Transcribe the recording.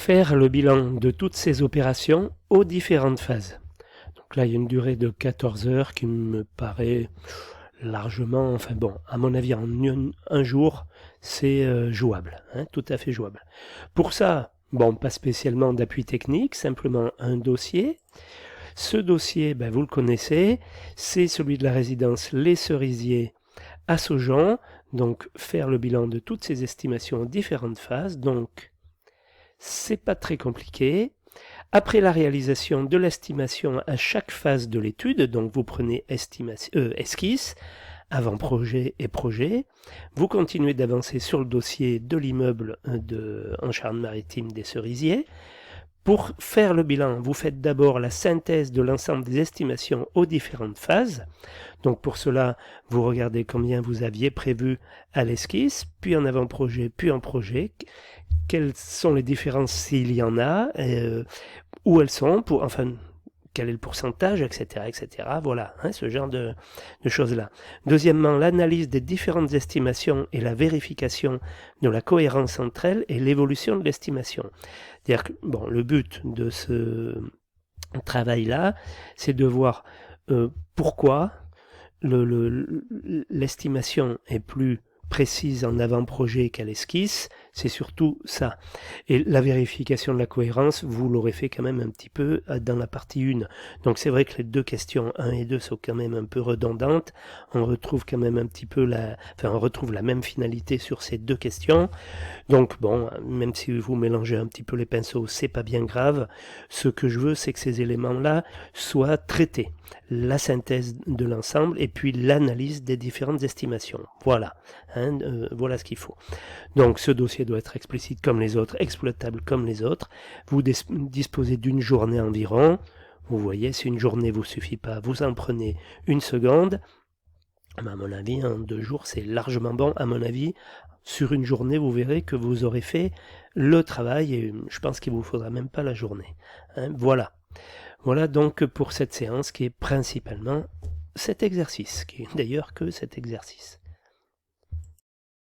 faire le bilan de toutes ces opérations aux différentes phases. Donc là, il y a une durée de 14 heures qui me paraît largement, enfin bon, à mon avis, en un jour, c'est jouable, hein, tout à fait jouable. Pour ça, bon, pas spécialement d'appui technique, simplement un dossier. Ce dossier, ben, vous le connaissez, c'est celui de la résidence Les Cerisiers à Saujon, donc faire le bilan de toutes ces estimations aux différentes phases, donc c'est pas très compliqué. Après la réalisation de l'estimation à chaque phase de l'étude, donc vous prenez esquisse, avant-projet et projet, vous continuez d'avancer sur le dossier de l'immeuble en Charente-Maritime des Cerisiers. Pour faire le bilan, vous faites d'abord la synthèse de l'ensemble des estimations aux différentes phases. Donc pour cela, vous regardez combien vous aviez prévu à l'esquisse, puis en avant-projet, puis en projet. Quelles sont les différences s'il y en a, où elles sont, enfin, quel est le pourcentage, etc. etc. Voilà, hein, ce genre de choses-là. Deuxièmement, l'analyse des différentes estimations et la vérification de la cohérence entre elles et l'évolution de l'estimation. C'est-à-dire que bon, le but de ce travail-là, c'est de voir pourquoi l'estimation est plus précise en avant-projet qu'à l'esquisse, c'est surtout ça. Et la vérification de la cohérence, vous l'aurez fait quand même un petit peu dans la partie 1. Donc c'est vrai que les deux questions 1 et 2 sont quand même un peu redondantes. On retrouve quand même un petit peu on retrouve la même finalité sur ces deux questions. Donc bon, même si vous mélangez un petit peu les pinceaux, c'est pas bien grave. Ce que je veux, c'est que ces éléments-là soient traités. La synthèse de l'ensemble et puis l'analyse des différentes estimations. Voilà, hein, voilà ce qu'il faut. Donc ce dossier doit être explicite comme les autres, exploitable comme les autres. Vous disposez d'une journée environ. Vous voyez, si une journée vous suffit pas, vous en prenez une seconde. Mais à mon avis, en 2 jours, c'est largement bon. À mon avis, sur une journée, vous verrez que vous aurez fait le travail et je pense qu'il ne vous faudra même pas la journée. Hein, voilà. Voilà donc pour cette séance qui est principalement cet exercice, qui est d'ailleurs que cet exercice.